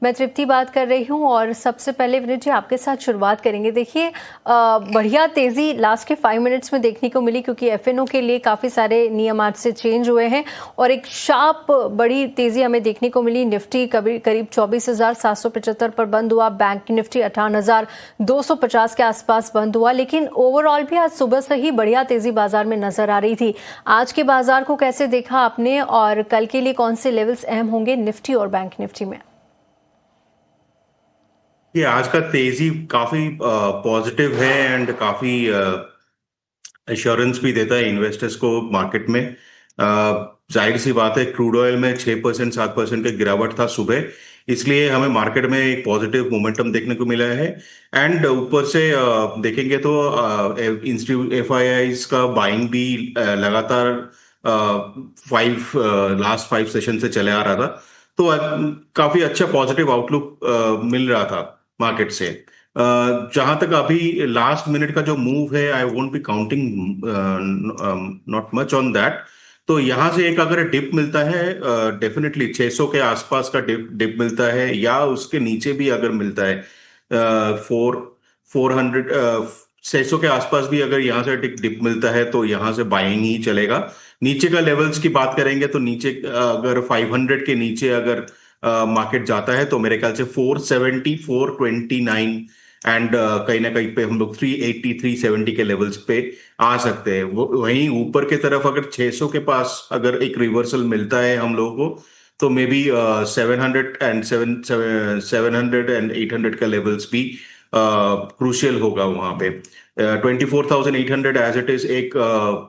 मैं तृप्ति बात कर रही हूँ और सबसे पहले विनीत जी आपके साथ शुरुआत करेंगे। देखिए बढ़िया तेज़ी लास्ट के 5 मिनट्स में देखने को मिली क्योंकि एफएनओ के लिए काफ़ी सारे नियम आज से चेंज हुए हैं और एक शार्प बड़ी तेज़ी हमें देखने को मिली। निफ्टी करीब 24,775 पर बंद हुआ, बैंक निफ्टी 58,250 के आसपास बंद हुआ, लेकिन ओवरऑल भी आज सुबह से ही बढ़िया तेज़ी बाजार में नजर आ रही थी। आज के बाजार को कैसे देखा आपने और कल के लिए कौन से लेवल्स अहम होंगे निफ्टी और बैंक निफ्टी में? ये आज का तेजी काफी पॉजिटिव है एंड काफी एश्योरेंस भी देता है इन्वेस्टर्स को मार्केट में। जाहिर सी बात है, क्रूड ऑयल में 6% 7% का गिरावट था सुबह, इसलिए हमें मार्केट में एक पॉजिटिव मोमेंटम देखने को मिला है। एंड ऊपर से देखेंगे तो FIIs का बाइंग भी लगातार लास्ट 5 सेशन से चले आ रहा था, तो काफी अच्छा पॉजिटिव आउटलुक मिल रहा था मार्केट से। जहां तक अभी लास्ट मिनट का जो मूव है, I won't be counting not much on that. तो यहां से एक अगर डिप मिलता है, डेफिनेटली 600 के आसपास का डिप मिलता है, या उसके नीचे भी अगर मिलता है 600 के आसपास भी अगर यहाँ से डिप मिलता है तो यहाँ से बाइंग ही चलेगा। नीचे का लेवल्स की बात करेंगे तो नीचे अगर 500 के नीचे अगर मार्केट जाता है तो मेरे ख्याल से 470 429 एंड कहीं ना कहीं पे हम लोग 380 370 के लेवल्स पे आ सकते हैं। वहीं ऊपर के तरफ अगर 600 के पास अगर एक रिवर्सल मिलता है हम लोगों को, तो मे बी 700 एंड 800 का लेवल्स भी क्रूशियल होगा वहां पे। 24,800 एज इट इज एक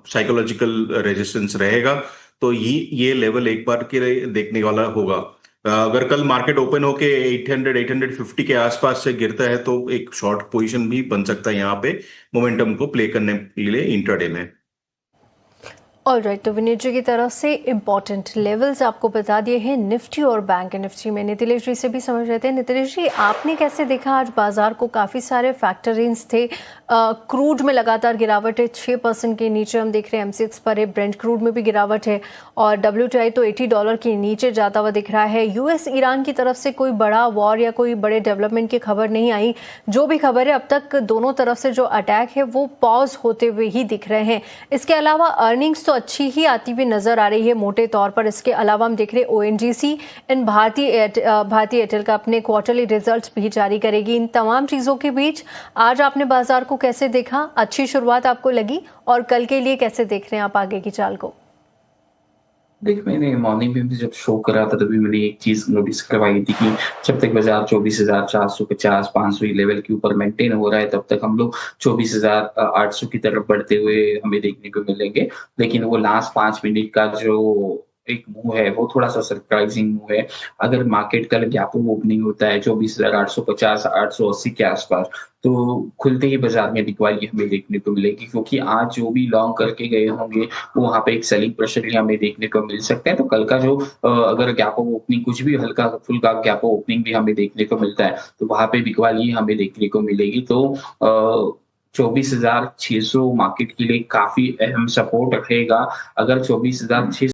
साइकोलॉजिकल रेजिस्टेंस रहेगा, तो ये लेवल एक बार के लिए देखने वाला होगा। अगर कल मार्केट ओपन होके 800 850 के आसपास से गिरता है तो एक शॉर्ट पोजीशन भी बन सकता है यहाँ पे मोमेंटम को प्ले करने के लिए इंट्राडे में। ऑलराइट, तो विनीत जी की तरफ से इंपॉर्टेंट लेवल्स आपको बता दिए हैं निफ्टी और बैंक निफ्टी में। नितिलेश जी से भी समझ रहे थे। नितिलेश जी, आपने कैसे देखा आज बाजार को? काफ़ी सारे फैक्टर्स थे। क्रूड में लगातार गिरावट है, 6% के नीचे हम देख रहे हैं MCX पर है। ब्रेंट क्रूड में भी गिरावट है और WTI तो $80 के नीचे जाता हुआ दिख रहा है। US ईरान की तरफ से कोई बड़ा वॉर या कोई बड़े डेवलपमेंट की खबर नहीं आई। जो भी खबर है अब तक दोनों तरफ से जो अटैक है वो पॉज होते हुए ही दिख रहे हैं। इसके अलावा अर्निंग्स अच्छी ही आती हुई नजर आ रही है मोटे तौर पर। इसके अलावा हम देख रहे हैं ONGC इन भारतीय एयरटेल का अपने क्वार्टरली रिजल्ट्स भी जारी करेगी। इन तमाम चीजों के बीच आज आपने बाजार को कैसे देखा? अच्छी शुरुआत आपको लगी और कल के लिए कैसे देख रहे हैं आप आगे की चाल को? देख, मैंने मॉर्निंग में भी जब शो करा था तभी मैंने एक चीज नोटिस करवाई थी कि जब तक बाजार 24,450 500 लेवल के ऊपर मेंटेन हो रहा है तब तक हम लोग 24,800 की तरफ बढ़ते हुए हमें देखने को मिलेंगे। लेकिन वो लास्ट 5 मिनट का जो एक मूव है वो थोड़ा सा सरप्राइजिंग मूव है। अगर मार्केट का गैप ओपनिंग होता है 24,850 880 के आसपास, तो खुलते ही बाजार में बिकवाली हमें देखने को मिलेगी, क्योंकि आज जो भी लॉन्ग करके गए होंगे वो वहां पे एक सेलिंग प्रेशर ही हमें देखने को मिल सकता है। तो कल का जो अगर गैप ओपनिंग कुछ भी हल्का फुल्का गैप ओपनिंग भी हमें देखने को मिलता है तो वहां पे बिकवाली हमें देखने को मिलेगी। तो 24,600 मार्केट के लिए काफी अहम सपोर्ट रहेगा। अगर 24,600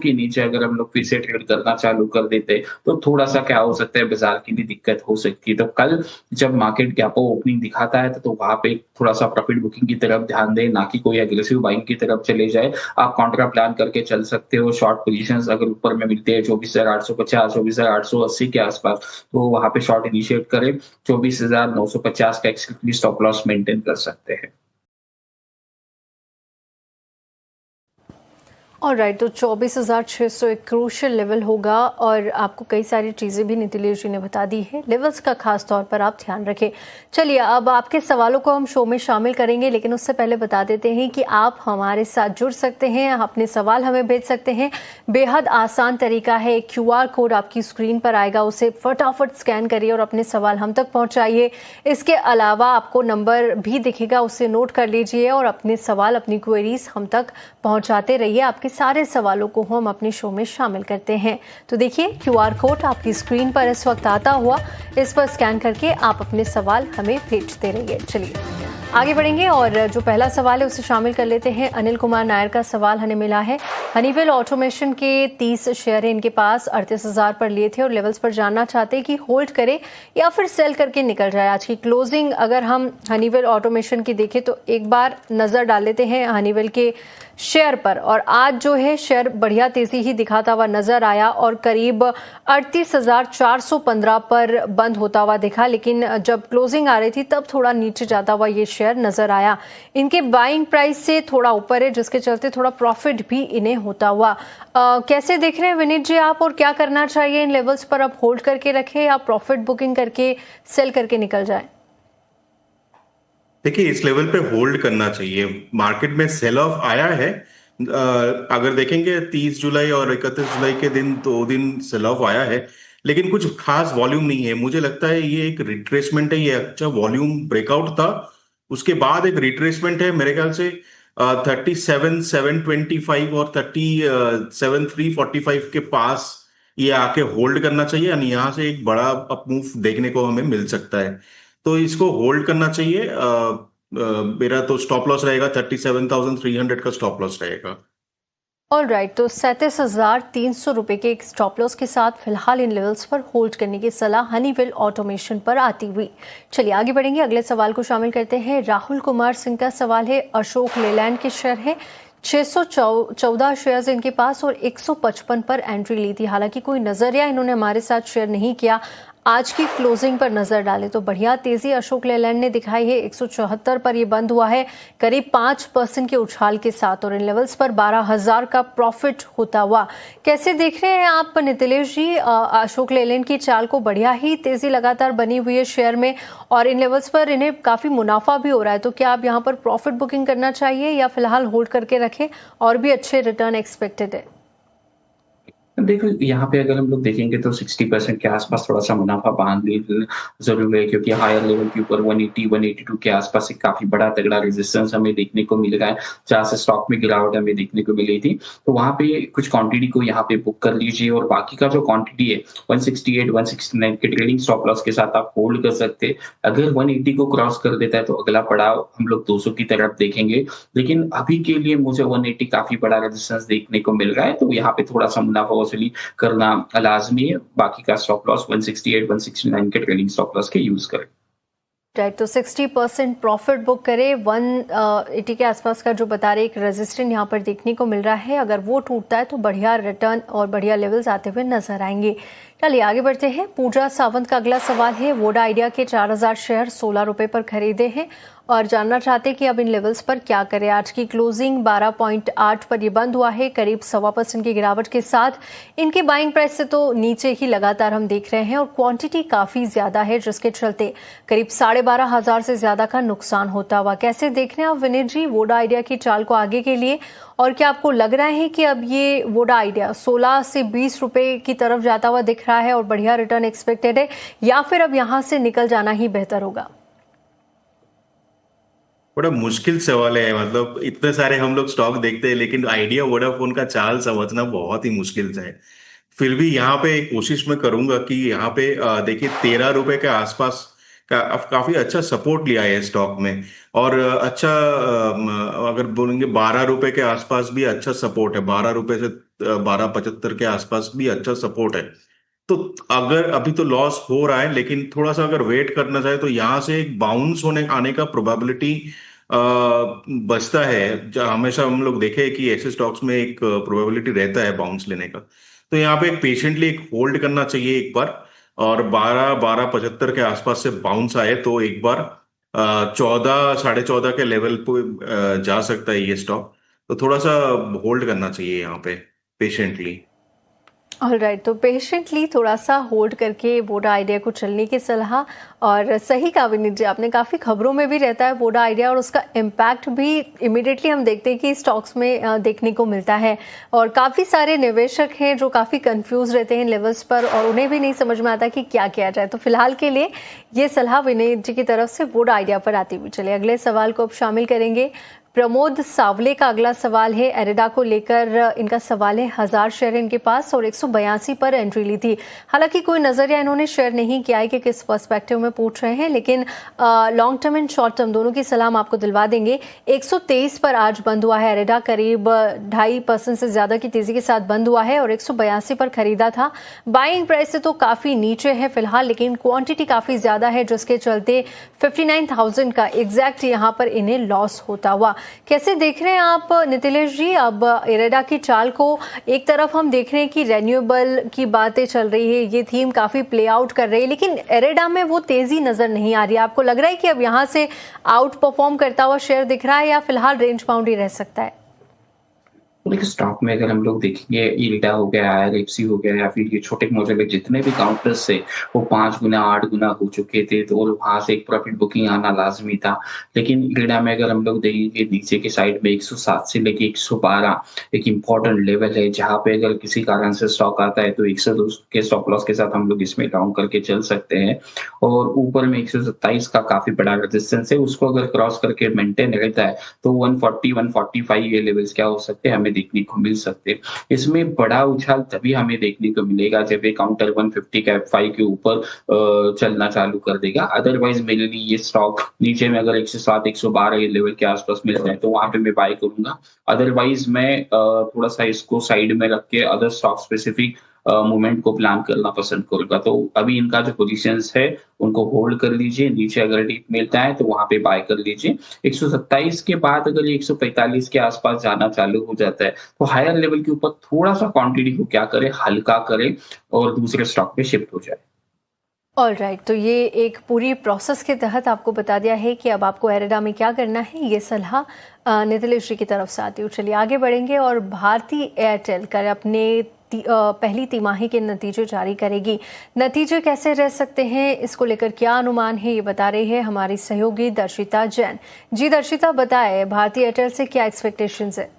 के नीचे अगर हम लोग फिर से ट्रेड करना चालू कर देते तो थोड़ा सा क्या हो सकता है, बाजार के लिए दिक्कत हो सकती है। तो कल जब मार्केट गैप ओपनिंग दिखाता है तो वहां पे थोड़ा सा प्रॉफिट बुकिंग की तरफ ध्यान दें, ना कि कोई एग्रेसिव बाइंग की तरफ चले जाए। आप काउंटर प्लान करके चल सकते हो। शॉर्ट पोजीशंस अगर ऊपर में मिलते हैं 24,850 24,880 के आसपास, तो वहां पे शॉर्ट इनिशिएट करें। 24,950 का एक्सक्लूसिव स्टॉप लॉस मेंटेन कर सकते हैं। ऑलराइट, तो 24,600 एक क्रूशियल लेवल होगा और आपको कई सारी चीज़ें भी नितिलेश जी ने बता दी है। लेवल्स का खास तौर पर आप ध्यान रखें। चलिए, अब आपके सवालों को हम शो में शामिल करेंगे, लेकिन उससे पहले बता देते हैं कि आप हमारे साथ जुड़ सकते हैं, अपने सवाल हमें भेज सकते हैं। बेहद आसान तरीका है, एक QR कोड आपकी स्क्रीन पर आएगा, उसे फटाफट स्कैन करिए और अपने सवाल हम तक पहुँचाइए। इसके अलावा आपको नंबर भी दिखेगा, उसे नोट कर लीजिए और अपने सवाल, अपनी क्वेरीज हम तक पहुँचाते रहिए। आपके सारे सवालों को हम अपने शो में शामिल करते हैं। तो देखिए, QR कोड आपकी स्क्रीन पर इस वक्त आता हुआ, इस पर स्कैन करके आप अपने सवाल हमें भेजते रहिए। चलिए आगे बढ़ेंगे और जो पहला सवाल है उसे शामिल कर लेते हैं। अनिल कुमार नायर का सवाल हमें मिला है। हनीवेल ऑटोमेशन के 30 शेयर है इनके पास, 38,000 पर लिए थे और लेवल्स पर जानना चाहते हैं कि होल्ड करें या फिर सेल करके निकल जाए। आज की क्लोजिंग अगर हम हनीवेल ऑटोमेशन की देखें तो एक बार नजर डाल लेते हैं हनीवेल के शेयर पर, और आज जो है शेयर बढ़िया तेजी ही दिखाता हुआ नजर आया और करीब 38,415 पर बंद होता हुआ दिखा, लेकिन जब क्लोजिंग आ रही थी तब थोड़ा नीचे जाता हुआ ये शेयर नजर आया। इनके बाइंग प्राइस से थोड़ा ऊपर है, जिसके चलते थोड़ा प्रॉफिट भी इन्हें होता हुआ। कैसे देख रहे हैं विनीत जी आप, और क्या करना चाहिए इन लेवल्स पर? अब होल्ड करके रखें या प्रॉफिट बुकिंग करके सेल करके निकल जाए? देखिए, इस लेवल पे होल्ड करना चाहिए। मार्केट में सेल ऑफ आया है। अगर देखेंगे 30 जुलाई और 31 जुलाई के दिन 2 दिन सेल ऑफ आया है, लेकिन कुछ खास वॉल्यूम नहीं है। मुझे लगता है ये एक रिट्रेसमेंट है। ये अच्छा वॉल्यूम ब्रेकआउट था, उसके बाद एक रिट्रेसमेंट है। मेरे ख्याल से 37,725 और 37,345 के पास ये आके होल्ड करना चाहिए, यानी यहाँ से एक बड़ा अपमूव देखने को हमें मिल सकता है, तो इसको होल्ड करना चाहिए। मेरा तो स्टॉप लॉस रहेगा 37,300 का स्टॉप लॉस रहेगा। ऑल राइट, तो 37,300 रुपए के एक स्टॉप लॉस के साथ फिलहाल इन लेवल्स पर होल्ड करने की सलाह हनीवेल ऑटोमेशन पर आती हुई। चलिए आगे बढ़ेंगे, अगले सवाल को शामिल करते हैं। राहुल कुमार सिंह का सवाल है। अशोक लेलैंड के शेयर है, 614 शेयर्स इनके पास और 155 पर एंट्री ली थी। हालांकि कोई नजरिया इन्होंने हमारे साथ शेयर नहीं किया। आज की क्लोजिंग पर नजर डालें तो बढ़िया तेजी अशोक लेलैंड ने दिखाई है। 174 पर यह बंद हुआ है, करीब 5% के उछाल के साथ, और इन लेवल्स पर 12,000 का प्रॉफिट होता हुआ। कैसे देख रहे हैं आप नितिलेश जी, अशोक लेलैंड की चाल को? बढ़िया ही तेजी लगातार बनी हुई है शेयर में और इन लेवल्स पर इन्हें काफी मुनाफा भी हो रहा है, तो क्या आप यहाँ पर प्रॉफिट बुकिंग करना चाहिए या फिलहाल होल्ड करके रखें और भी अच्छे रिटर्न एक्सपेक्टेड है? देखो, यहाँ पे अगर हम लोग देखेंगे तो 60% के आसपास थोड़ा सा मुनाफा बांध जरूर है, क्योंकि हायर लेवल के ऊपर 180-182 के आसपास एक काफी बड़ा तगड़ा रेजिस्टेंस हमें देखने को मिल रहा है, जहाँ से स्टॉक में गिरावट हमें देखने को मिली थी। तो वहां पे कुछ क्वांटिटी को यहाँ पे बुक कर लीजिए, और बाकी का जो क्वांटिटी है 168-169 के ट्रेडिंग स्टॉप लॉस के साथ आप होल्ड कर सकते हैं। अगर 180 को क्रॉस कर देता है तो अगला पड़ाव हम लोग 200 की तरफ देखेंगे, लेकिन अभी के लिए मुझे 180 काफी बड़ा रेजिस्टेंस देखने को मिल रहा है, तो यहाँ पे थोड़ा सा मुनाफा वसूली करना लाजमी है। बाकी का स्टॉप लॉस 168-169 के ट्रेलिंग स्टॉप लॉस के यूज करें। राइट, तो 60% प्रॉफिट बुक करें। 180 के आसपास का जो बता रहे एक रेजिस्टेंस यहाँ पर देखने को मिल रहा है, अगर वो टूटता है तो बढ़िया रिटर्न और बढ़िया लेवल्स आते हुए नजर आएंगे। चलिए आगे बढ़ते हैं। पूजा सावंत का अगला सवाल है। वोडा आइडिया के 4,000 शेयर 16 रुपए पर खरीदे हैं और जानना चाहते हैं कि अब इन लेवल्स पर क्या करें। आज की क्लोजिंग 12.8 पर ये बंद हुआ है, करीब 1.25% की गिरावट के साथ। इनके बाइंग प्राइस से तो नीचे ही लगातार हम देख रहे हैं और क्वांटिटी काफी ज्यादा है, जिसके चलते करीब 12,500 से ज्यादा का नुकसान होता हुआ। कैसे देख रहे हैं आप विनीत जी वोडा आइडिया की चाल को आगे के लिए, और क्या आपको लग रहा है कि अब ये वोडा आइडिया 16 से 20 रुपए की तरफ जाता हुआ दिख रहा है और बढ़िया रिटर्न एक्सपेक्टेड है, या फिर अब यहां से निकल जाना ही बेहतर होगा? बड़ा मुश्किल सवाल है। मतलब इतने सारे हम लोग स्टॉक देखते हैं, लेकिन आइडिया वोडाफोन का चाल समझना बहुत ही मुश्किल है। फिर भी यहाँ पे कोशिश मैं करूंगा कि यहाँ पे देखिए 13 रुपए के आसपास का काफी अच्छा सपोर्ट लिया है स्टॉक में, और अच्छा अगर बोलेंगे 12 रुपए के आसपास भी अच्छा सपोर्ट है। 12 रुपए से 12.75 के आसपास भी अच्छा सपोर्ट है। तो अगर अभी तो लॉस हो रहा है, लेकिन थोड़ा सा अगर वेट करना चाहे तो यहाँ से एक बाउंस होने आने का प्रोबेबिलिटी बचता है। हमेशा हम लोग देखे कि ऐसे स्टॉक्स में एक प्रोबेबिलिटी रहता है बाउंस लेने का, तो यहाँ पे एक पेशेंटली एक होल्ड करना चाहिए एक बार, और 12-12.75 के आसपास से बाउंस आए तो एक बार 14 14.5 के लेवल पे जा सकता है ये स्टॉक, तो थोड़ा सा होल्ड करना चाहिए यहाँ पे पेशेंटली। ऑल राइट, तो पेशेंटली थोड़ा सा होल्ड करके वोडा आइडिया को चलने की सलाह। और सही कहा विनीत जी आपने, काफ़ी खबरों में भी रहता है वोडा आइडिया और उसका इम्पैक्ट भी इमिडिएटली हम देखते हैं कि स्टॉक्स में देखने को मिलता है, और काफ़ी सारे निवेशक हैं जो काफ़ी कंफ्यूज रहते हैं लेवल्स पर और उन्हें भी नहीं समझ में आता कि क्या किया जाए। तो फिलहाल के लिए ये सलाह विनीत जी की तरफ से वोडा आइडिया पर आती हुई। चलिए अगले सवाल को अब शामिल करेंगे। प्रमोद सावले का अगला सवाल है, एरेडा को लेकर इनका सवाल है। 1000 शेयर इनके पास और 182 पर एंट्री ली थी। हालांकि कोई नजरिया इन्होंने शेयर नहीं किया है कि किस पर्सपेक्टिव में पूछ रहे हैं, लेकिन long term and short term दोनों की सलाह हम आपको दिलवा देंगे। 123 पर आज बंद हुआ है एरेडा, करीब 2.5% से ज्यादा की तेजी के साथ बंद हुआ है और 182 पर खरीदा था। बाइंग प्राइस से तो काफी नीचे है फिलहाल, लेकिन क्वांटिटी काफी ज्यादा है जिसके चलते 59,000 का एग्जैक्ट यहां पर इन्हें लॉस होता हुआ। कैसे देख रहे हैं आप नीतिलेश जी अब एरेडा की चाल को? एक तरफ हम देख रहे हैं कि रेन्यूएबल की बातें चल रही है, ये थीम काफी प्ले आउट कर रही है, लेकिन एरेडा में वो तेजी नजर नहीं आ रही है। आपको लग रहा है कि अब यहां से आउट परफॉर्म करता हुआ शेयर दिख रहा है या फिलहाल रेंज बाउंड ही रह सकता है? देखिए, स्टॉक में अगर हम लोग देखेंगे, इल्डा हो गया, आईआरएफसी हो गया, या फिर ये छोटे मोटे जितने भी काउंटर्स थे वो 5 गुना 8 गुना हो चुके थे, तो वहां से एक प्रॉफिट बुकिंग आना लाजमी था। लेकिन इल्डा में अगर हम लोग देखेंगे नीचे के साइड में 107 से लेके 112 एक इम्पोर्टेंट लेवल है, जहां पे अगर किसी कारण से स्टॉक आता है तो 102 के स्टॉप लॉस के साथ हम लोग इसमें काउंट करके चल सकते हैं। और ऊपर में 127 का काफी बड़ा रेजिस्टेंस है, उसको अगर क्रॉस करके मेंटेन रहता है तो 140 145 ये लेवल्स क्या हो सकते हैं, हमें देखने को मिल सकते। इसमें बड़ा उछाल तभी हमें देखने को मिलेगा जब ये काउंटर 150 के F5 के ऊपर चलना चालू कर देगा। अदरवाइज मेरे लिए ये स्टॉक नीचे में अगर 107 112 ये लेवल के आसपास मिल जाए तो वहां पे मैं बाय करूंगा। अदरवाइज मैं थोड़ा सा इसको साइड में रख के अदर स्टॉक स्पेसिफिक मूवमेंट को प्लान करना पसंद करूंगा। तो अभी इनका जो पोजीशंस है उनको होल्ड कर लीजिए, नीचे अगर डीप मिलता है तो वहां पे बाय कर लीजिए। 127 के बाद अगर 145 के आसपास जाना चालू हो जाता है तो हायर लेवल के ऊपर थोड़ा सा क्वांटिटी को क्या करे, हल्का करे और दूसरे स्टॉक पे शिफ्ट हो जाए। ऑलराइट, तो ये एक पूरी प्रोसेस के तहत आपको बता दिया है कि अब आपको एरेडा में क्या करना है। ये सलाह नीतिलेश जी की तरफ से आती है। चलिए आगे बढ़ेंगे और भारती एयरटेल कर अपने पहली तिमाही के नतीजे जारी करेगी। नतीजे कैसे रह सकते हैं, इसको लेकर क्या अनुमान है, ये बता रही है हमारी सहयोगी दर्शिता जैन। जी दर्शिता, बताए भारती एयरटेल से क्या एक्सपेक्टेशंस है?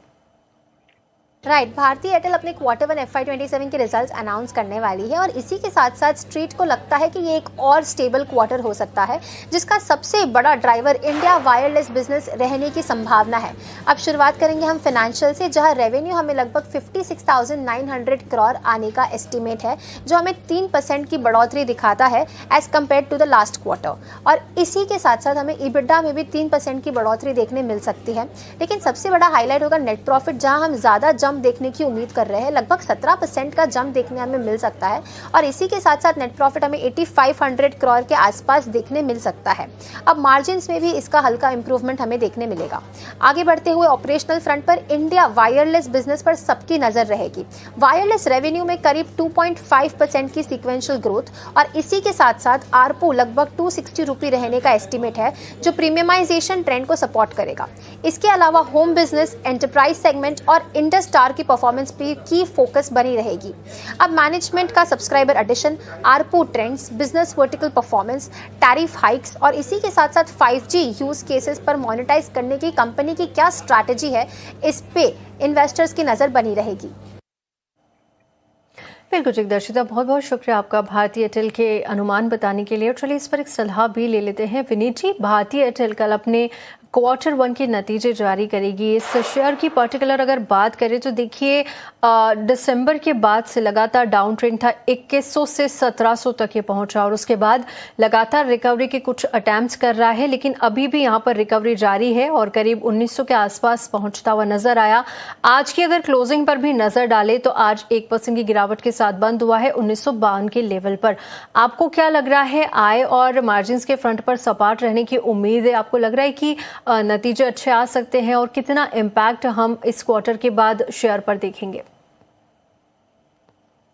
राइट, भारती एयरटेल अपने Q1 FY27 के रिजल्ट्स अनाउंस करने वाली है और इसी के साथ साथ स्ट्रीट को लगता है कि ये एक और स्टेबल क्वार्टर हो सकता है, जिसका सबसे बड़ा ड्राइवर इंडिया वायरलेस बिजनेस रहने की संभावना है। अब शुरुआत करेंगे हम फाइनेंशियल से, जहां रेवेन्यू हमें लगभग 56,900 करोड़ आने का एस्टिमेट है, जो हमें 3% की बढ़ोतरी दिखाता है as compared to the last quarter. और इसी के साथ साथ हमें EBITDA में भी 3% की बढ़ोतरी देखने मिल सकती है। लेकिन सबसे बड़ा हाईलाइट होगा नेट प्रॉफिट, जहां हम ज्यादा जंप देखने की उम्मीद कर रहे हैं। लगभग 17% का जंप देखने हमें मिल सकता है और इसी के साथ साथ नेट प्रॉफिट हमें 8500 करोड़ के आसपास देखने मिल सकता है। अब मार्जिन्स में भी इसका हल्का इंप्रूवमेंट हमें देखने मिलेगा। आगे बढ़ते हुए ऑपरेशनल फ्रंट पर इंडिया वायरलेस बिजनेस पर सबकी नजर रहेगी। वायरलेस रेवेन्यू में करीब 2.5% की सीक्वेंशियल ग्रोथ और इसी के साथ साथ आरपू लगभग 260 रुपये रहने का एस्टिमेट है, जो प्रीमियमाइजेशन ट्रेंड को सपोर्ट करेगा। इसके अलावा होम बिजनेस, एंटरप्राइज सेगमेंट और इंडस स्टार की परफॉर्मेंस पे की फोकस बनी रहेगी। अब मैनेजमेंट का subscriber addition, ARPU trends, business vertical performance, tariff hikes और इसी के साथ साथ 5G यूज केसेस पर मोनेटाइज करने की कंपनी की क्या स्ट्रैटेजी है, इस पे इन्वेस्टर्स की नजर बनी रहेगी। बिल्कुल जी दर्शिता, बहुत बहुत शुक्रिया आपका भारती एयरटेल के अनुमान बताने के लिए। चलिए इस पर एक सलाह भी ले लेते हैं। विनीत जी, भारती एयरटेल कल अपने Q1 के नतीजे जारी करेगी। इस शेयर की पर्टिकुलर अगर बात करें तो देखिए दिसंबर के बाद से लगातार डाउन ट्रेंड था, 2100 से 1700 तक ये पहुंचा और उसके बाद लगातार रिकवरी के कुछ अटेम्प्ट्स कर रहा है, लेकिन अभी भी यहाँ पर रिकवरी जारी है और करीब 1900 के आसपास पहुंचता हुआ नजर आया। आज की अगर क्लोजिंग पर भी नजर डाले तो आज 1% की गिरावट के साथ बंद हुआ है 1952 के लेवल पर। आपको क्या लग रहा है, आय और मार्जिन के फ्रंट पर सपाट रहने की उम्मीद है? आपको लग रहा है कि नतीजे अच्छे आ सकते हैं और कितना इम्पैक्ट हम इस क्वार्टर के बाद शेयर पर देखेंगे?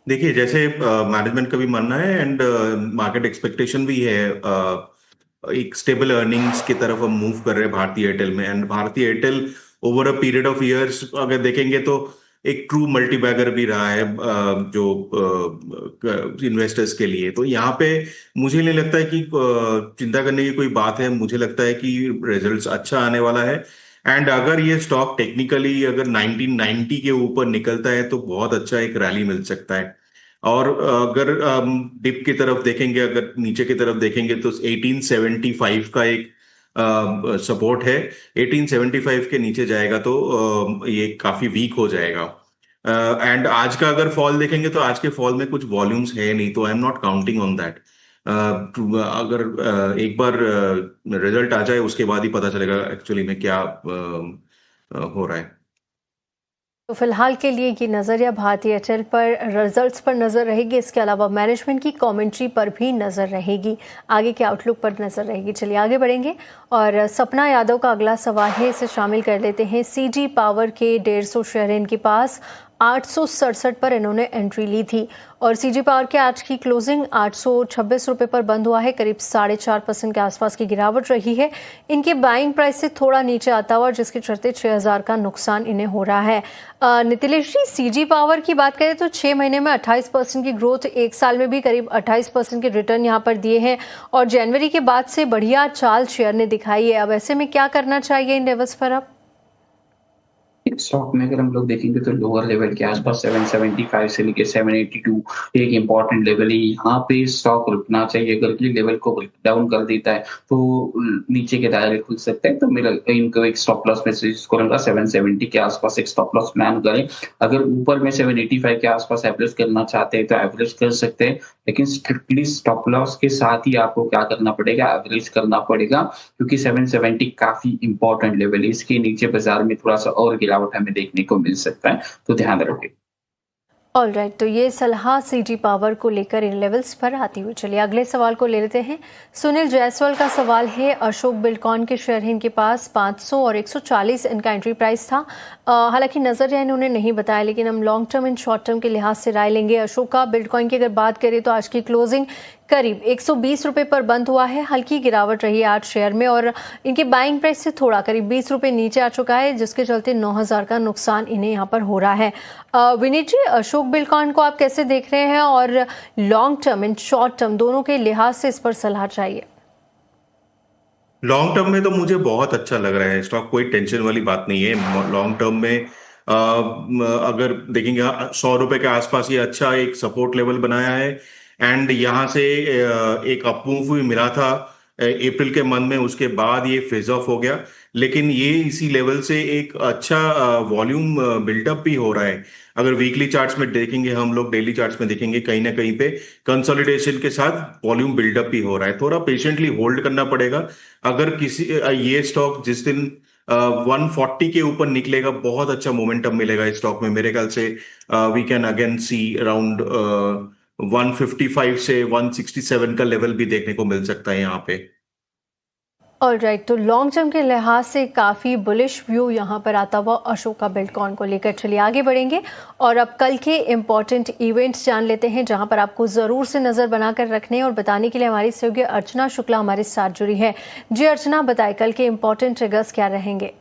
देखिए, जैसे मैनेजमेंट का भी मानना है एंड मार्केट एक्सपेक्टेशन भी है, एक स्टेबल अर्निंग्स की तरफ हम मूव कर रहे हैं भारती एयरटेल में। And Bharti Airtel over a period of years अगर देखेंगे तो एक ट्रू मल्टीबैगर भी रहा है जो इन्वेस्टर्स के लिए। तो यहाँ पे मुझे नहीं लगता है कि चिंता करने की कोई बात है। मुझे लगता है कि रिजल्ट्स अच्छा आने वाला है एंड अगर ये स्टॉक टेक्निकली अगर 1990 के ऊपर निकलता है तो बहुत अच्छा एक रैली मिल सकता है। और अगर डिप की तरफ देखेंगे, अगर नीचे की तरफ देखेंगे तो 1875 का एक सपोर्ट है। 1875 के नीचे जाएगा तो ये काफी वीक हो जाएगा। एंड आज का अगर फॉल देखेंगे तो आज के फॉल में कुछ वॉल्यूम्स है नहीं, तो I am not counting on that. अगर एक बार रिजल्ट आ जाए उसके बाद ही पता चलेगा एक्चुअली में क्या हो रहा है। तो फिलहाल के लिए ये नज़रिया भारतीय एयरटेल पर रिजल्ट्स पर नज़र रहेगी, इसके अलावा मैनेजमेंट की कमेंट्री पर भी नज़र रहेगी, आगे के आउटलुक पर नज़र रहेगी। चलिए आगे बढ़ेंगे और सपना यादव का अगला सवाल है, इसे शामिल कर लेते हैं। सीजी पावर के 150 शेयर इनके पास 867 पर इन्होंने एंट्री ली थी और सीजी पावर के आज की क्लोजिंग 826 रुपए पर बंद हुआ है, करीब 4.5% के आसपास की गिरावट रही है। इनके बाइंग प्राइस से थोड़ा नीचे आता हुआ, जिसके चलते 6000 का नुकसान इन्हें हो रहा है। नीतिलेश जी, सीजी पावर की बात करें तो 6 महीने में 28% की ग्रोथ, एक साल में भी करीब 28% के रिटर्न यहाँ पर दिए हैं और जनवरी के बाद से बढ़िया चाल शेयर ने दिखाई है। अब ऐसे में क्या करना चाहिए इन लेवल्स पर? अब स्टॉक में अगर हम लोग देखेंगे तो लोअर लेवल के आसपास 775 से लेके 782 एक इंपॉर्टेंट लेवल है, यहाँ पे स्टॉक रुकना चाहिए। अगर ये लेवल को डाउन कर देता है तो नीचे के दायरे खुल सकते हैं, तो मेरा इनको एक स्टॉप लॉस में सजेस्ट करूंगा 770 के आसपास एक स्टॉप लॉस प्लान करें। अगर ऊपर में 785 के आसपास एवरेज करना चाहते हैं तो एवरेज कर सकते हैं, लेकिन स्ट्रिक्टली स्टॉप लॉस के साथ ही आपको क्या करना पड़ेगा, एवरेज करना पड़ेगा, क्योंकि 770 काफी इंपॉर्टेंट लेवल है। इसके नीचे बाजार में थोड़ा सा और गिरावट हमें देखने को मिल सकता है, तो ध्यान रखें। ऑलराइट, तो ये सलाह सीजी पावर को लेकर इन लेवल्स पर आती हुई। चलिए अगले सवाल को ले लेते हैं। सुनील जायसवाल का सवाल है, अशोक बिल्डकॉन के शेयर हैं इनके पास 500 और 140 इनका एंट्री प्राइस था। हालांकि नजरिया इन्होंने नहीं बताया, लेकिन हम long term and short term के लिहाज से राय लेंगे। अशोक का बिल्डकॉइन की अगर बात करें तो आज की क्लोजिंग करीब 120 रुपए पर बंद हुआ है, हल्की गिरावट रही है आज शेयर में और इनके बाइंग प्राइस से थोड़ा करीब 20 रुपए नीचे आ चुका है, जिसके चलते 9000 का नुकसान इन्हें यहाँ पर हो रहा है। विनीत जी, अशोक बिल्डकॉइन को आप कैसे देख रहे हैं और long term and short term दोनों के लिहाज से इस पर सलाह चाहिए? लॉन्ग टर्म में तो मुझे बहुत अच्छा लग रहा है स्टॉक, कोई टेंशन वाली बात नहीं है। लॉन्ग टर्म में अगर देखेंगे 100 रुपए के आसपास ये अच्छा एक सपोर्ट लेवल बनाया है एंड यहाँ से एक अपमूव भी मिला था अप्रैल के मंथ में, उसके बाद ये फेज ऑफ हो गया, लेकिन ये इसी लेवल से एक अच्छा वॉल्यूम बिल्डअप भी हो रहा है। अगर वीकली चार्ट्स में देखेंगे, हम लोग डेली चार्ट्स में देखेंगे, कहीं ना कहीं पे कंसोलिडेशन के साथ वॉल्यूम बिल्डअप भी हो रहा है। थोड़ा पेशेंटली होल्ड करना पड़ेगा। अगर किसी ये स्टॉक जिस दिन 140 के ऊपर निकलेगा, बहुत अच्छा मोमेंटम मिलेगा इस स्टॉक में। मेरे ख्याल से we can again see around 155 से 167 का लेवल भी देखने को मिल सकता है यहाँ पे। ऑलराइट, तो लॉन्ग टर्म के लिहाज से काफ़ी बुलिश व्यू यहाँ पर आता हुआ अशोका बिल्डकॉइन को लेकर। चलिए आगे बढ़ेंगे और अब कल के इम्पॉर्टेंट इवेंट्स जान लेते हैं, जहाँ पर आपको ज़रूर से नज़र बनाकर रखने और बताने के लिए हमारी सहयोगी अर्चना शुक्ला हमारे साथ जुड़ी है। जी अर्चना, बताएं कल के इम्पॉर्टेंट ट्रिगर्स क्या रहेंगे?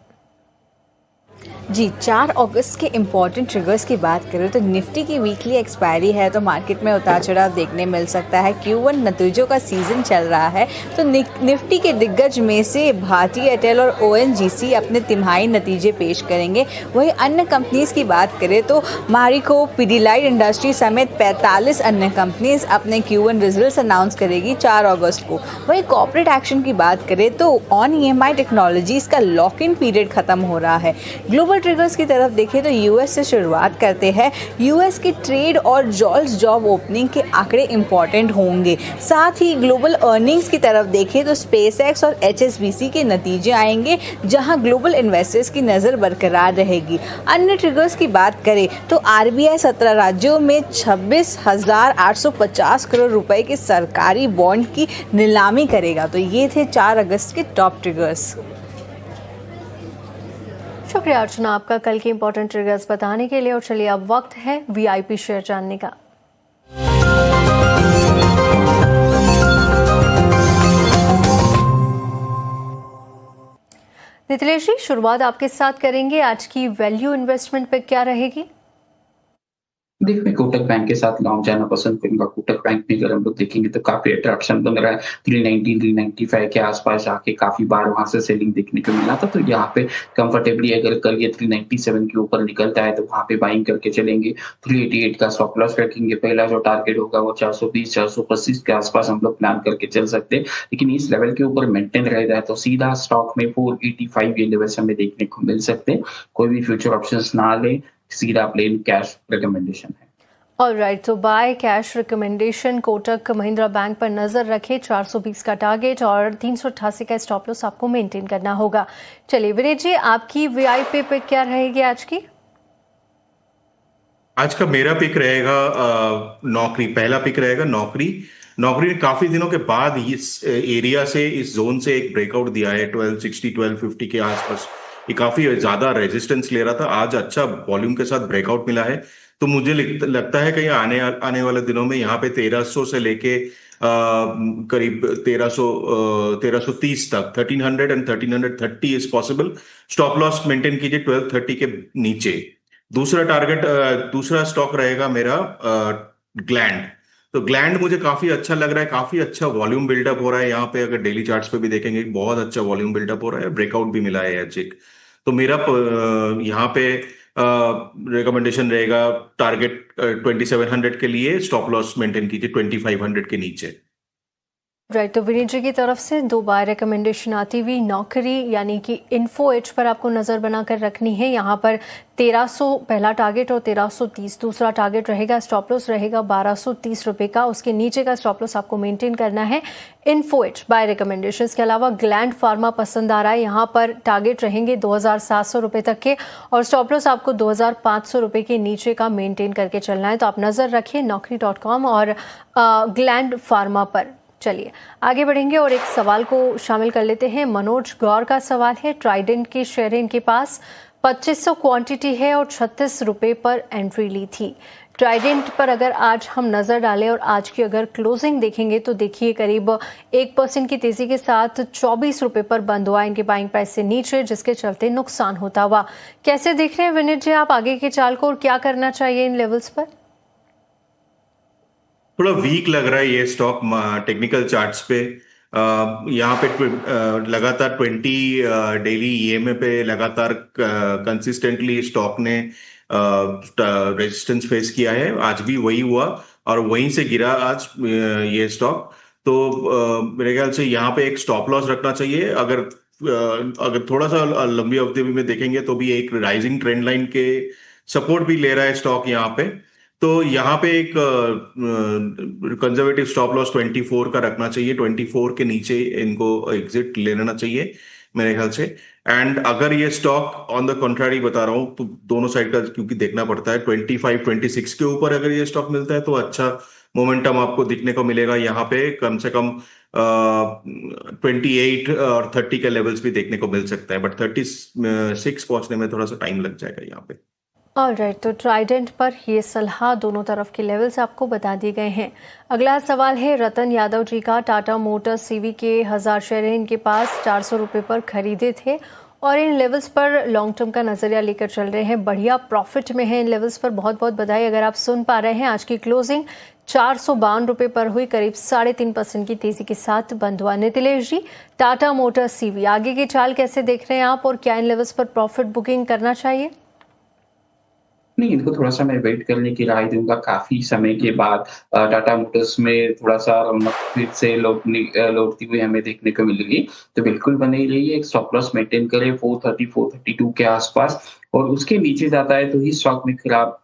जी, 4 अगस्त के इम्पॉर्टेंट ट्रिगर्स की बात करें तो निफ्टी की वीकली एक्सपायरी है, तो मार्केट में उतार चढ़ाव देखने मिल सकता है। Q1 नतीजों का सीजन चल रहा है, तो निफ्टी के दिग्गज में से भारतीय एयरटेल और ONGC अपने तिमाही नतीजे पेश करेंगे। वहीं अन्य कंपनीज की बात करें तो मैरिको, पीडीलाइट इंडस्ट्री समेत 45 अन्य कंपनीज अपने Q1 रिजल्ट्स अनाउंस करेगी 4 अगस्त को। वहीं कॉर्पोरेट एक्शन की बात करें तो ऑन EMI टेक्नोलॉजीज का लॉक इन पीरियड खत्म हो रहा है। ग्लोबल ट्रिगर्स की तरफ देखें तो यूएस से शुरुआत करते हैं। यूएस की ट्रेड और जॉब ओपनिंग के आंकड़े इंपॉर्टेंट होंगे। साथ ही ग्लोबल अर्निंग्स की तरफ देखें तो SpaceX और HSBC के नतीजे आएंगे, जहां ग्लोबल इन्वेस्टर्स की नज़र बरकरार रहेगी। अन्य ट्रिगर्स की बात करें तो RBI 17 राज्यों में 26,850 करोड़ रुपए के सरकारी बॉन्ड की नीलामी करेगा। तो ये थे 4 अगस्त के टॉप ट्रिगर्स। शुक्रिया अर्चना आपका कल के इंपॉर्टेंट ट्रिगर्स बताने के लिए। और चलिए अब वक्त है VIP शेयर जानने का। नीतिलेश जी, शुरुआत आपके साथ करेंगे। आज की वैल्यू इन्वेस्टमेंट पे क्या रहेगी? देखिए, मैं कोटक बैंक के साथ लॉन्ग जाना पसंद करूँगा। कोटक बैंक में अगर हम लोग देखेंगे तो काफ़ी अट्रैक्शन बन रहा है। 390, 395 के आस-पास जाके काफ़ी बार वहाँ से सेलिंग देखने को मिला था। तो यहाँ पे कंफर्टेबली अगर कल ये 397 के ऊपर निकलता है तो वहाँ पे बाइंग करके चलेंगे। 388 का स्टॉप लॉस रखेंगे। पहला जो टारगेट होगा वो 420, 425 के आस-पास हम लोग प्लान करके चल सकते हैं। लेकिन इस लेवल के ऊपर मेंटेन रह जाए तो सीधा स्टॉक में 485 ये लेवल्स हमें देखने को मिल सकते हैं। कोई भी फ्यूचर ऑप्शंस ना लें, सीधा प्लेन कैश रिकमेंडेशन है। ऑलराइट, तो by cash recommendation Kotak Mahindra bank पर नजर रखें। 420 का टारगेट और 388 का स्टॉप लॉस आपको मेंटेन करना होगा। चलिए विनीत जी, आपकी वीआईपी पिक क्या रहेगी आज की? आज का मेरा पिक रहेगा नौकरी। पहला पिक रहेगा नौकरी। नौकरी ने काफी दिनों के बाद इस एरिया से, इस जोन से एक ब्रेकआउट दिया है 1260 1250 के आसपास। ये काफी ज्यादा रेजिस्टेंस ले रहा था, आज अच्छा वॉल्यूम के साथ ब्रेकआउट मिला है। तो मुझे लगता है कि आने वाले दिनों में यहाँ पे 1300 से लेके करीब 1330 तक 1300 and 1330 is possible. Stop loss maintain कीजिए 1230 के नीचे। दूसरा स्टॉक रहेगा मेरा ग्लैंड। तो ग्लैंड मुझे काफी अच्छा लग रहा है, काफी अच्छा वॉल्यूम बिल्डअप हो रहा है यहाँ पे। अगर डेली चार्ट्स पे भी देखेंगे बहुत अच्छा वॉल्यूम बिल्डअप हो रहा है, ब्रेकआउट भी मिला है एच एक। तो मेरा यहाँ पे रिकमेंडेशन रहेगा टारगेट 2700 के लिए, स्टॉप लॉस मेंटेन कीजिए 2500 के नीचे। राइट, तो विनीत जी की तरफ से 2 बार रिकमेंडेशन आती हुई नौकरी यानी कि इन्फो एज पर आपको नज़र बनाकर रखनी है। यहाँ पर 1300 पहला टारगेट और 1330 दूसरा टारगेट रहेगा। स्टॉप लॉस रहेगा 1230 रुपये का, उसके नीचे का स्टॉप लॉस आपको मेंटेन करना है। इन्फो एज बाय रिकमेंडेशन के अलावा ग्लैंड फार्मा पसंद आ रहा है। यहाँ पर टारगेट रहेंगे 2700 रुपये तक के और स्टॉप लॉस आपको 2500 रुपये के नीचे का मेंटेन करके चलना है। तो आप नज़र रखिए naukri.com और ग्लैंड फार्मा पर। चलिए आगे बढ़ेंगे और एक सवाल को शामिल कर लेते हैं। मनोज गौर का सवाल है, ट्राइडेंट की शेयर इनके पास 2500 क्वांटिटी है और 36 रुपये पर एंट्री ली थी। ट्राइडेंट पर अगर आज हम नज़र डालें और आज की अगर क्लोजिंग देखेंगे तो देखिए करीब 1% की तेज़ी के साथ 24 रुपये पर बंद हुआ इनके बाइंग प्राइस से नीचे, जिसके चलते नुकसान होता हुआ। कैसे देख रहे हैं विनीत जी आप आगे के चाल को और क्या करना चाहिए इन लेवल्स पर? थोड़ा वीक लग रहा है ये स्टॉक टेक्निकल चार्ट्स पे। यहाँ पे लगातार 20 डेली ईएमए पे लगातार कंसिस्टेंटली स्टॉक ने रेजिस्टेंस फेस किया है। आज भी वही हुआ और वहीं से गिरा आज ये स्टॉक। तो मेरे ख्याल से यहाँ पे एक स्टॉप लॉस रखना चाहिए। अगर थोड़ा सा लंबी अवधि में देखेंगे तो भी एक राइजिंग ट्रेंड लाइन के सपोर्ट भी ले रहा है स्टॉक यहाँ पे। तो यहाँ पे एक कंजर्वेटिव स्टॉप लॉस 24 का रखना चाहिए। 24 के नीचे इनको एग्जिट ले लेना चाहिए मेरे ख्याल से। एंड अगर ये स्टॉक ऑन द कॉन्ट्रारी बता रहा हूँ तो दोनों साइड का क्योंकि देखना पड़ता है, 25 26 के ऊपर अगर ये स्टॉक मिलता है तो अच्छा मोमेंटम आपको दिखने को मिलेगा। यहाँ पे कम से कम 28 और 30 के लेवल्स भी देखने को मिल सकता है, बट 36 पहुंचने में थोड़ा सा टाइम लग जाएगा यहाँ पे। ऑलराइट, तो ट्राइडेंट पर ये सलाह दोनों तरफ के लेवल्स आपको बता दिए गए हैं। अगला सवाल है रतन यादव जी का। टाटा मोटर्स सीवी के 1000 शेयर इनके पास 400 रुपये पर खरीदे थे और इन लेवल्स पर लॉन्ग टर्म का नजरिया लेकर चल रहे हैं। बढ़िया प्रॉफिट में है इन लेवल्स पर। बहुत बहुत बधाई अगर आप सुन पा रहे हैं। आज की क्लोजिंग 452 रुपये पर हुई, करीब 3.5% की तेजी के साथ बंद हुआ। नितिलेश जी, टाटा मोटर्स सीवी आगे की चाल कैसे देख रहे हैं आप और क्या इन लेवल्स पर प्रॉफिट बुकिंग करना चाहिए? नहीं, इनको थोड़ा सा मैं वेट करने की राय दूंगा। काफी समय के बाद टाटा मोटर्स में थोड़ा सा रौनक फिर से लौटती हुई हमें देखने को मिलेगी। तो बिल्कुल बने ही रहिए, एक स्टॉप लॉस मेंटेन करें 430 432 के आसपास, और उसके नीचे जाता है तो ही स्टॉक में खराब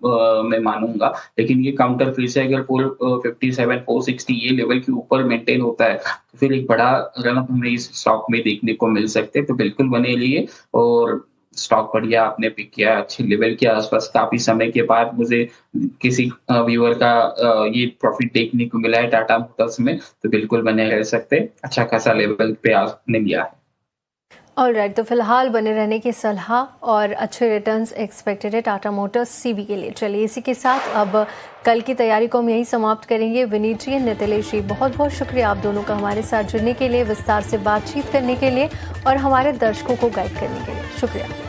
मैं मानूंगा। लेकिन ये काउंटर फिर से अगर 457 460 ये लेवल के ऊपर मेंटेन होता है तो फिर एक बड़ा रनअप हमें इस स्टॉक में देखने को मिल सकते हैं। तो बिल्कुल बने रहिए और स्टॉक बढ़िया आपने पिक किया, अच्छे लेवल के आसपास। काफी समय के बाद मुझे किसी व्यूअर का ये प्रॉफिट देखने को मिला है टाटा मोटर्स में, तो बिल्कुल बने रह सकते। अच्छा खासा लेवल पे आपने लिया है। ऑलराइट, तो फिलहाल बने रहने की सलाह और अच्छे रिटर्न्स एक्सपेक्टेड है टाटा मोटर्स सीवी के लिए। चलिए इसी के साथ अब कल की तैयारी को हम यही समाप्त करेंगे। विनीत जी, नितिलेश जी, बहुत बहुत शुक्रिया आप दोनों का हमारे साथ जुड़ने के लिए, विस्तार से बातचीत करने के लिए और हमारे दर्शकों को गाइड करने के लिए। शुक्रिया।